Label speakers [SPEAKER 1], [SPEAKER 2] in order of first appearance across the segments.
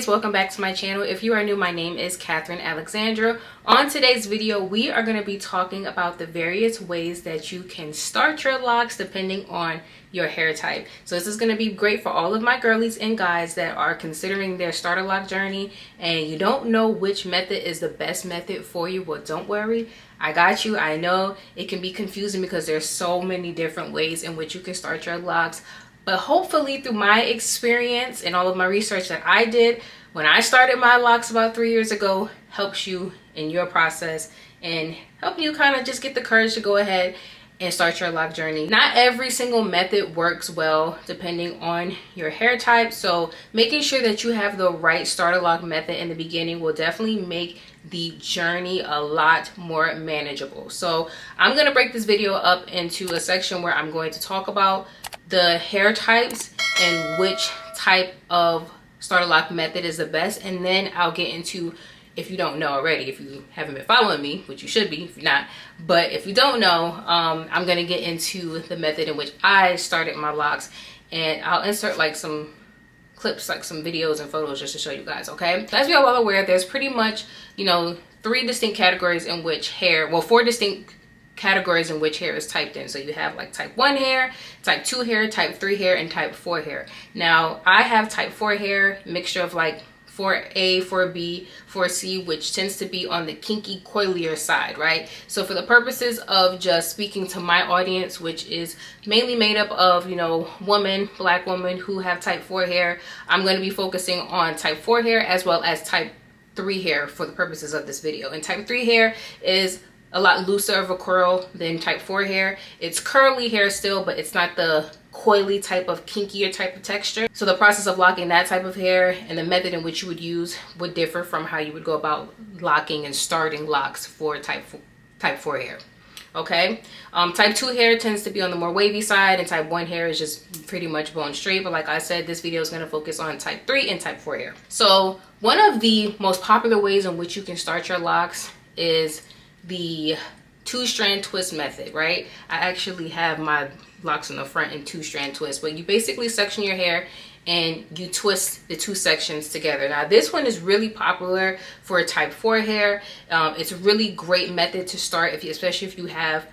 [SPEAKER 1] guys, welcome back to my channel. If you are new, my name is Catherine Alexandra. On today's video, we are going to be talking about the various ways that you can start your locks depending on your hair type. So this is going to be great for all of my girlies and guys that are considering their starter lock journey and you don't know which method is the best method for you. Well, don't worry, I got you. I know it can be confusing because there's so many different ways in which you can start your locks. But hopefully through my experience and all of my research that I did when I started my locks about 3 years ago helps you in your process and help you kind of just get the courage to go ahead and start your lock journey. Not every single method works well depending on your hair type. So making sure that you have the right starter lock method in the beginning will definitely make the journey a lot more manageable. So I'm going to break this video up into a section where I'm going to talk about the hair types and which type of starter lock method is the best, and then I'll get into, if you don't know already, if you haven't been following me, which you should be if you're not, but if you don't know, I'm going to get into the method in which I started my locks, and I'll insert like some clips, like some videos and photos just to show you guys. Okay, as we are well aware, there's pretty much, you know, 3 distinct categories in which hair, well, 4 distinct categories in which hair is typed in. So you have like type 1 hair, type 2 hair, type 3 hair, and type 4 hair. Now I have type 4 hair, mixture of like 4A, 4B, 4C, which tends to be on the kinky, coilier side, right? So for the purposes of just speaking to my audience, which is mainly made up of, you know, women, black women who have type 4 hair, I'm going to be focusing on type 4 hair as well as type 3 hair for the purposes of this video. And type 3 hair is a lot looser of a curl than type 4 hair. It's curly hair still, but it's not the coily type of kinkier type of texture. So the process of locking that type of hair and the method in which you would use would differ from how you would go about locking and starting locks for type 4 hair. Okay, type 2 hair tends to be on the more wavy side, and type 1 hair is just pretty much bone straight. But like I said, this video is going to focus on type 3 and type 4 hair. So one of the most popular ways in which you can start your locks is the 2-strand twist method, right? I actually have my locks in the front in 2-strand twist, but you basically section your hair and you twist the 2 sections together. Now this one is really popular for type 4 hair. It's a really great method to start, especially if you have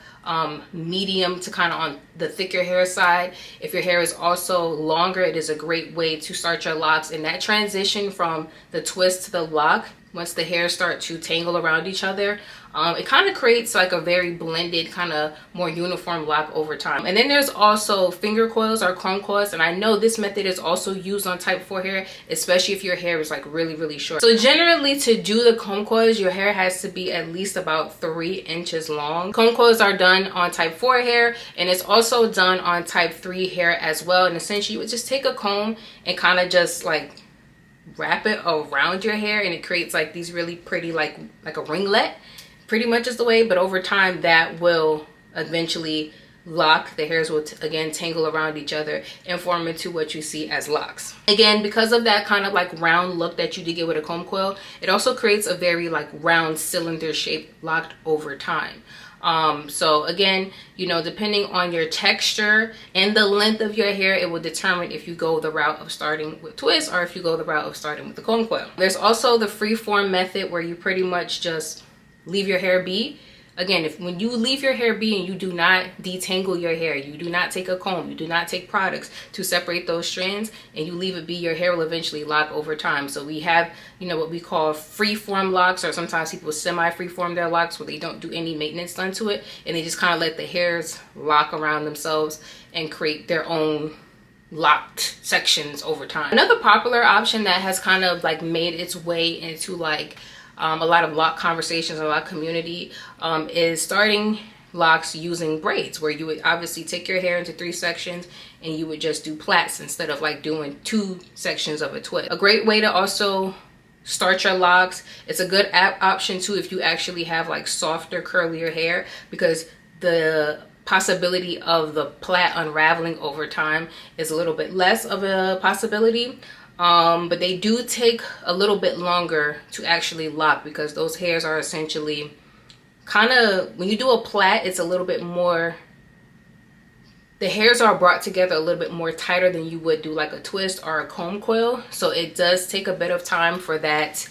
[SPEAKER 1] medium to kind of on the thicker hair side. If your hair is also longer, it is a great way to start your locks. And that transition from the twist to the lock, once the hairs start to tangle around each other, it kind of creates like a very blended, kind of more uniform lock over time. And then there's also finger coils or comb coils, and I know this method is also used on type 4 hair, especially if your hair is like really short. So generally, to do the comb coils, your hair has to be at least about 3 inches long. Comb coils are done on type 4 hair, and it's also done on type 3 hair as well. And essentially you would just take a comb and kind of just like wrap it around your hair, and it creates like these really pretty like a ringlet, pretty much is the way. But over time that will eventually lock. The hairs will again tangle around each other and form into what you see as locks. Again, because of that kind of like round look that you did get with a comb coil, it also creates a very like round cylinder shape locked over time. So again, you know, depending on your texture and the length of your hair, it will determine if you go the route of starting with twist or if you go the route of starting with the comb coil. There's also the freeform method where you pretty much just leave your hair be. Again, when you leave your hair be and you do not detangle your hair, you do not take a comb, you do not take products to separate those strands, and you leave it be, your hair will eventually lock over time. So we have, you know, what we call freeform locks, or sometimes people semi-freeform their locks where they don't do any maintenance done to it, and they just kind of let the hairs lock around themselves and create their own locked sections over time. Another popular option that has kind of like made its way into like a lot of lock conversations and lock community is starting locks using braids, where you would obviously take your hair into 3 sections and you would just do plaits instead of like doing 2 sections of a twist. A great way to also start your locks. It's a good option too if you actually have like softer, curlier hair, because the possibility of the plait unraveling over time is a little bit less of a possibility. But they do take a little bit longer to actually lock, because those hairs are essentially kind of, when you do a plait, it's a little bit more, the hairs are brought together a little bit more tighter than you would do like a twist or a comb coil. So it does take a bit of time for that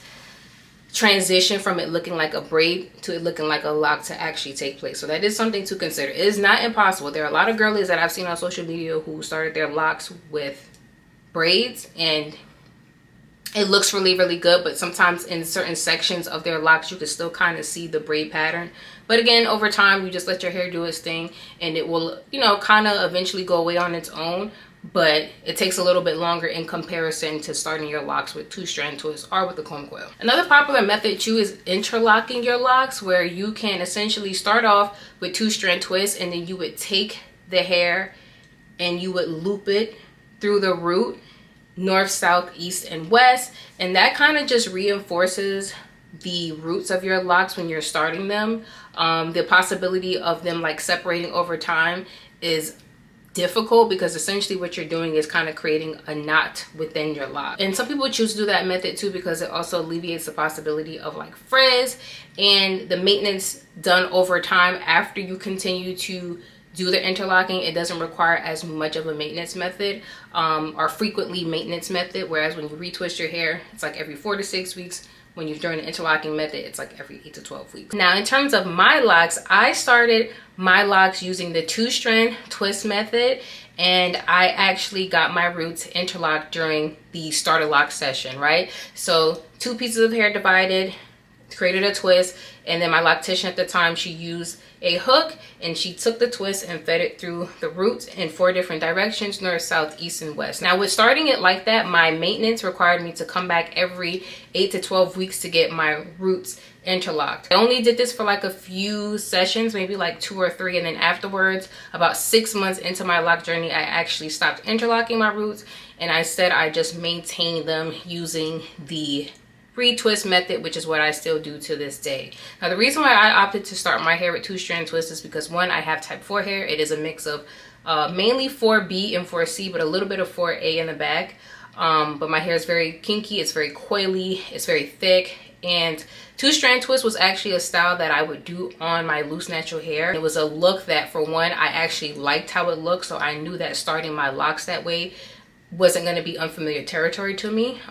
[SPEAKER 1] transition from it looking like a braid to it looking like a lock to actually take place. So that is something to consider. It is not impossible. There are a lot of girlies that I've seen on social media who started their locks with braids, and it looks really, really good, but sometimes in certain sections of their locks you can still kind of see the braid pattern. But again, over time, you just let your hair do its thing and it will, you know, kind of eventually go away on its own. But it takes a little bit longer in comparison to starting your locks with two-strand twists or with the comb coil. Another popular method too is interlocking your locks, where you can essentially start off with two-strand twists and then you would take the hair and you would loop it through the root, north, south, east, and west, and that kind of just reinforces the roots of your locks when you're starting them. The possibility of them like separating over time is difficult because essentially what you're doing is kind of creating a knot within your lock. And some people choose to do that method too because it also alleviates the possibility of like frizz and the maintenance done over time. After you continue to do the interlocking, it doesn't require as much of a maintenance method or frequently maintenance method, whereas when you retwist your hair, it's like every 4 to 6 weeks. When you're doing the interlocking method, it's like every 8 to 12 weeks. Now, in terms of my locks, I started my locks using the two-strand twist method, and I actually got my roots interlocked during the starter lock session, right? So 2 pieces of hair divided, created a twist, and then my loctician at the time, she used a hook and she took the twist and fed it through the roots in 4 different directions, north, south, east, and west. Now with starting it like that, my maintenance required me to come back every 8 to 12 weeks to get my roots interlocked. I only did this for like a few sessions, maybe like 2 or 3, and then afterwards, about 6 months into my lock journey, I actually stopped interlocking my roots, and I said I just maintained them using the retwist method, which is what I still do to this day. Now the reason why I opted to start my hair with two-strand twists is because, one, I have type 4 hair. It is a mix of mainly 4B and 4C, but a little bit of 4A in the back. But my hair is very kinky, it's very coily, it's very thick, and two-strand twist was actually a style that I would do on my loose natural hair. It was a look that, for one, I actually liked how it looked, so I knew that starting my locks that way wasn't going to be unfamiliar territory to me.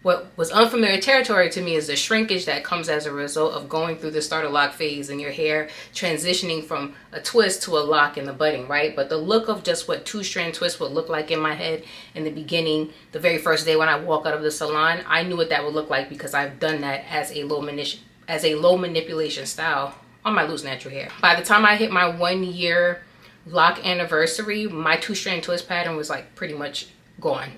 [SPEAKER 1] What was unfamiliar territory to me is the shrinkage that comes as a result of going through the starter lock phase and your hair transitioning from a twist to a lock in the budding, right? But the look of just what two-strand twist would look like in my head in the beginning, the very first day when I walk out of the salon, I knew what that would look like because I've done that as a low manipulation style on my loose natural hair. By the time I hit my 1-year lock anniversary, my two-strand twist pattern was like pretty much gone.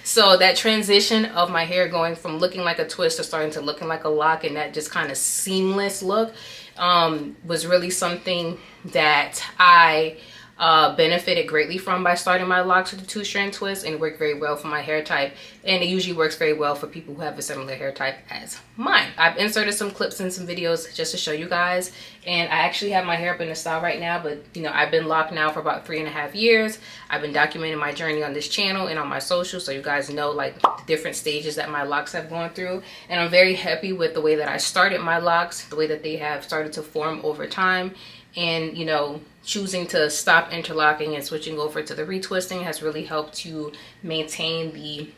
[SPEAKER 1] So that transition of my hair going from looking like a twist to starting to looking like a lock, and that just kind of seamless look was really something that I benefited greatly from by starting my locks with the two-strand twist, and it worked very well for my hair type, and it usually works very well for people who have a similar hair type as mine. I've inserted some clips and some videos just to show you guys, and I actually have my hair up in a style right now, but you know, I've been locked now for about 3.5 years. I've been documenting my journey on this channel and on my socials, so you guys know like the different stages that my locks have gone through, and I'm very happy with the way that I started my locks, the way that they have started to form over time. And you know, choosing to stop interlocking and switching over to the retwisting has really helped to maintain the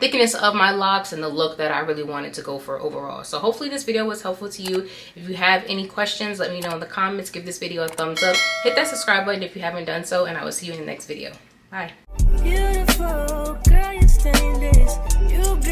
[SPEAKER 1] thickness of my locks and the look that I really wanted to go for overall. So hopefully this video was helpful to you. If you have any questions, let me know in the comments. Give this video a thumbs up, hit that subscribe button if you haven't done so, and I will see you in the next video. Bye. Beautiful girl, you stainless. You be